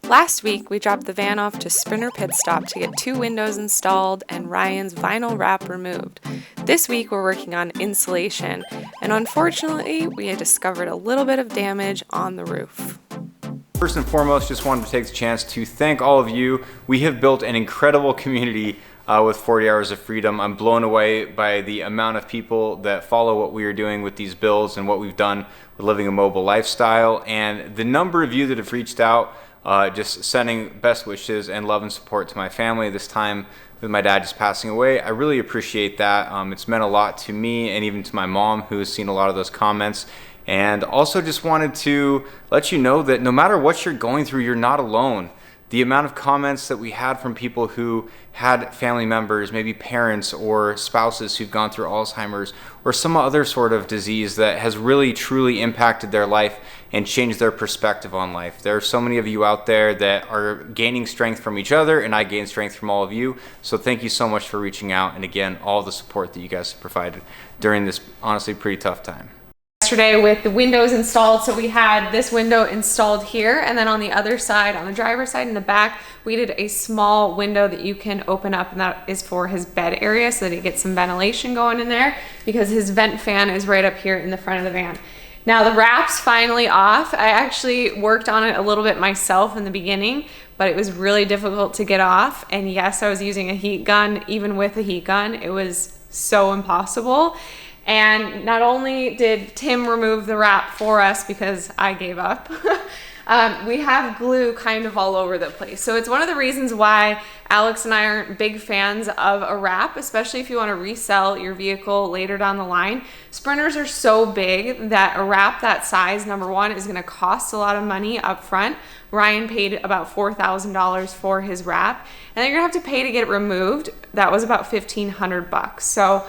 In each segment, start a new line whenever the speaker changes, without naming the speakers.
Last week, we dropped the van off to Sprinter Pit Stop to get 2 windows installed and Ryan's vinyl wrap removed. This week, we're working on insulation, and unfortunately, we had discovered a little bit of damage on the roof.
First and foremost, just wanted to take the chance to thank all of you. We have built an incredible community with 40 Hours of Freedom. I'm blown away by the amount of people that follow what we are doing with these builds and what we've done with living a mobile lifestyle, and the number of you that have reached out, just sending best wishes and love and support to my family this time with my dad just passing away. I really appreciate that. It's meant a lot to me and even to my mom, who has seen a lot of those comments. And also just wanted to let you know that no matter what you're going through, you're not alone. The amount of comments that we had from people who had family members, maybe parents or spouses who've gone through Alzheimer's or some other sort of disease that has really truly impacted their life and changed their perspective on life. There are so many of you out there that are gaining strength from each other, and I gain strength from all of you. So thank you so much for reaching out, and again, all the support that you guys have provided during this honestly pretty tough time.
Yesterday with the windows installed, so we had this window installed here, and then on the other side, on the driver's side in the back, we did a small window that you can open up, and that is for his bed area so that he gets some ventilation going in there, because his vent fan is right up here in the front of the van. Now the wrap's finally off. I actually worked on it a little bit myself in the beginning, but it was really difficult to get off, and yes, I was using a heat gun. Even with a heat gun, it was so impossible. And not only did Tim remove the wrap for us because I gave up, we have glue kind of all over the place. So it's one of the reasons why Alex and I aren't big fans of a wrap, especially if you want to resell your vehicle later down the line. Sprinters are so big that a wrap that size, number one, is going to cost a lot of money up front. Ryan paid about $4,000 for his wrap, and then you're going to have to pay to get it removed. That was about $1,500. So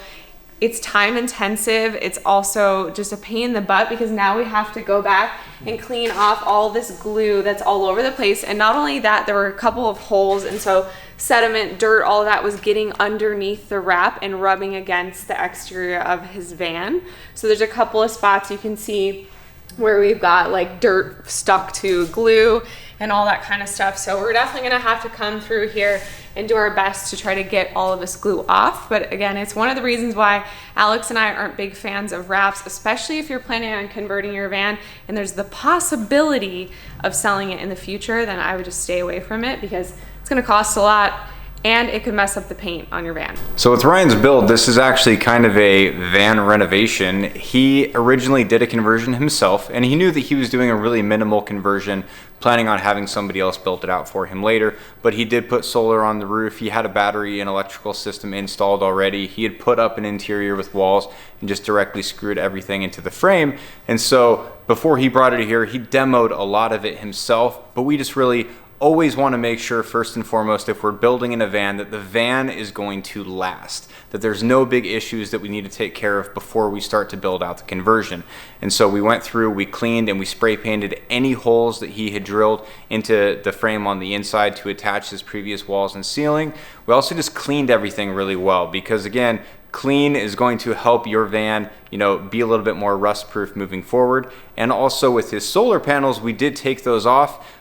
it's time intensive. It's also just a pain in the butt because now we have to go back and clean off all this glue that's all over the place. And not only that, there were a couple of holes, and so sediment, dirt, all of that was getting underneath the wrap and rubbing against the exterior of his van. So there's a couple of spots you can see where we've got like dirt stuck to glue and all that kind of stuff. So we're definitely gonna have to come through here and do our best to try to get all of this glue off. But again, it's one of the reasons why Alex and I aren't big fans of wraps, especially if you're planning on converting your van and there's the possibility of selling it in the future. Then I would just stay away from it because it's gonna cost a lot and it could mess up the paint on your van.
So with Ryan's build, this is actually kind of a van renovation. He originally did a conversion himself, and he knew that he was doing a really minimal conversion, planning on having somebody else build it out for him later. But he did put solar on the roof. He had a battery and electrical system installed already. He had put up an interior with walls and just directly screwed everything into the frame. And so before he brought it here, he demoed a lot of it himself, but we just really always want to make sure, first and foremost, if we're building in a van, that the van is going to last, that there's no big issues that we need to take care of before we start to build out the conversion. And so we went through, we cleaned, and we spray painted any holes that he had drilled into the frame on the inside to attach his previous walls and ceiling. We also just cleaned everything really well because, again, clean is going to help your van, be a little bit more rust proof moving forward. And also with his solar panels, we did take those off.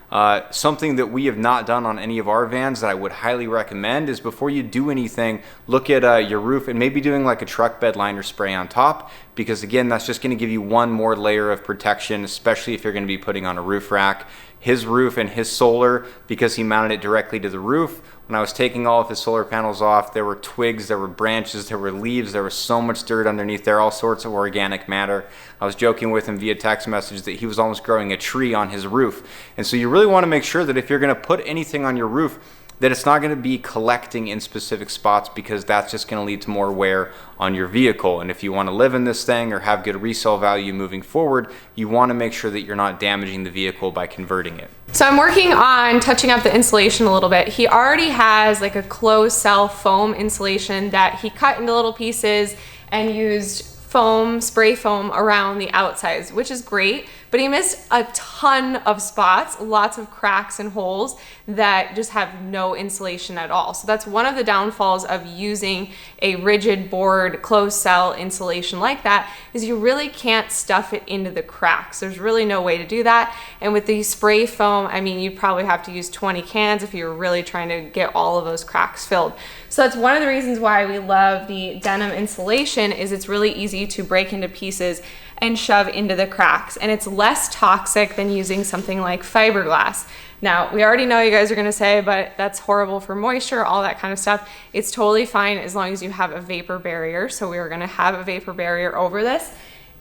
Something that we have not done on any of our vans that I would highly recommend is before you do anything, look at your roof and maybe doing like a truck bed liner spray on top, because again, that's just going to give you one more layer of protection, especially if you're going to be putting on a roof rack. His roof and his solar, because he mounted it directly to the roof, when I was taking all of his solar panels off, there were twigs, there were branches, there were leaves, there was so much dirt underneath there, all sorts of organic matter. I was joking with him via text message that he was almost growing a tree on his roof. And so you really want to make sure that if you're going to put anything on your roof, that it's not going to be collecting in specific spots, because that's just going to lead to more wear on your vehicle. And if you want to live in this thing or have good resale value moving forward, you want to make sure that you're not damaging the vehicle by converting it.
So I'm working on touching up the insulation a little bit. He already has like a closed cell foam insulation that he cut into little pieces and used foam, spray foam around the outsides, which is great. but he missed a ton of spots, lots of cracks and holes that just have no insulation at all. So that's one of the downfalls of using a rigid board closed cell insulation like that, is you really can't stuff it into the cracks. There's really no way to do that. And with the spray foam, I mean, you'd probably have to use 20 cans if you were really trying to get all of those cracks filled. So that's one of the reasons why we love the denim insulation, is it's really easy to break into pieces and shove into the cracks, and it's less toxic than using something like fiberglass. Now, we already know you guys are gonna say, but that's horrible for moisture, all that kind of stuff. It's totally fine as long as you have a vapor barrier. So we are gonna have a vapor barrier over this.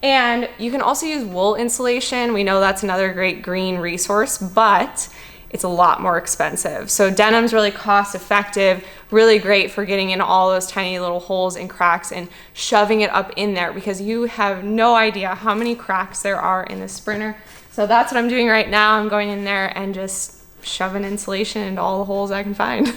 And you can also use wool insulation. We know that's another great green resource, but it's a lot more expensive. So denim's really cost effective, really great for getting in all those tiny little holes and cracks and shoving it up in there, because you have no idea how many cracks there are in the Sprinter. So that's what I'm doing right now. I'm going in there and just shoving insulation into all the holes I can find.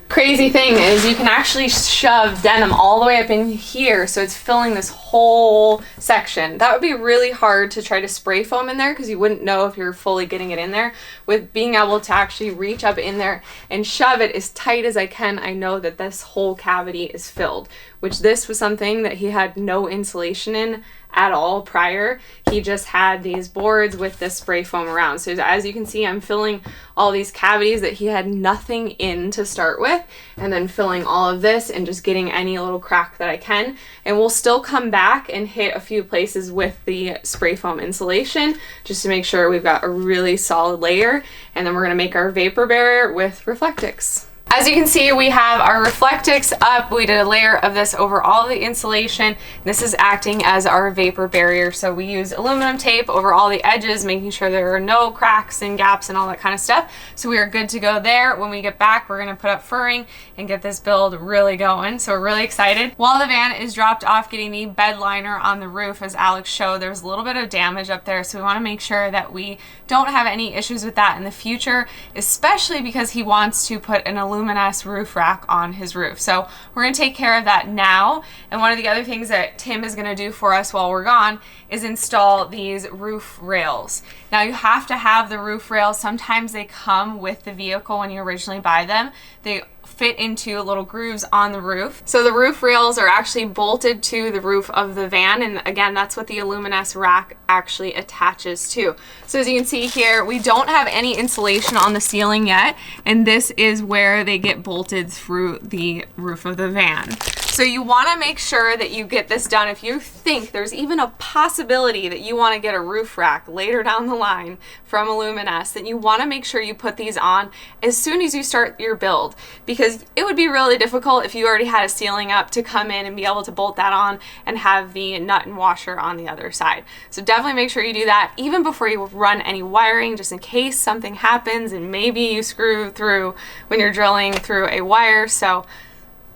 Crazy thing is you can actually shove denim all the way up in here, so it's filling this whole section. That would be really hard to try to spray foam in there, because you wouldn't know if you're fully getting it in there. With being able to actually reach up in there and shove it as tight as I can, I know that this whole cavity is filled, which this was something that he had no insulation in at all prior. He just had these boards with this spray foam around. So as you can see, I'm filling all these cavities that he had nothing in to start with, and then filling all of this and just getting any little crack that I can. And we'll still come back and hit a few places with the spray foam insulation just to make sure we've got a really solid layer. And then we're gonna make our vapor barrier with Reflectix. As you can see, we have our Reflectix up. We did a layer of this over all the insulation. This is acting as our vapor barrier. So we use aluminum tape over all the edges, making sure there are no cracks and gaps and all that kind of stuff. So we are good to go there. When we get back, we're gonna put up furring and get this build really going. So we're really excited. While the van is dropped off getting the bed liner on the roof, as Alex showed, there's a little bit of damage up there. So we wanna make sure that we don't have any issues with that in the future, especially because he wants to put an Luminous roof rack on his roof. So we're going to take care of that now. And one of the other things that Tim is going to do for us while we're gone is install these roof rails. Now you have to have the roof rails. Sometimes they come with the vehicle when you originally buy them. They fit into little grooves on the roof. So the roof rails are actually bolted to the roof of the van, and again, that's what the Luminous rack actually attaches to. So as you can see here, we don't have any insulation on the ceiling yet, and this is where they get bolted through the roof of the van. So you want to make sure that you get this done. If you think there's even a possibility that you want to get a roof rack later down the line from Luminous, then you want to make sure you put these on as soon as you start your build, because it would be really difficult if you already had a ceiling up to come in and be able to bolt that on and have the nut and washer on the other side. So definitely make sure you do that even before you run any wiring, just in case something happens and maybe you screw through when you're drilling through a wire. So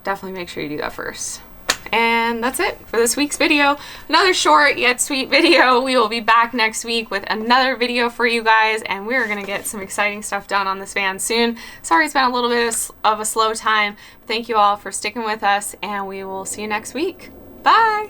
definitely make sure you do that first. And that's it for this week's video. Another short yet sweet video. We will be back next week with another video for you guys, and we're gonna get some exciting stuff done on this van soon. Sorry it's been a little bit of a slow time. Thank you all for sticking with us, and we will see you next week. Bye!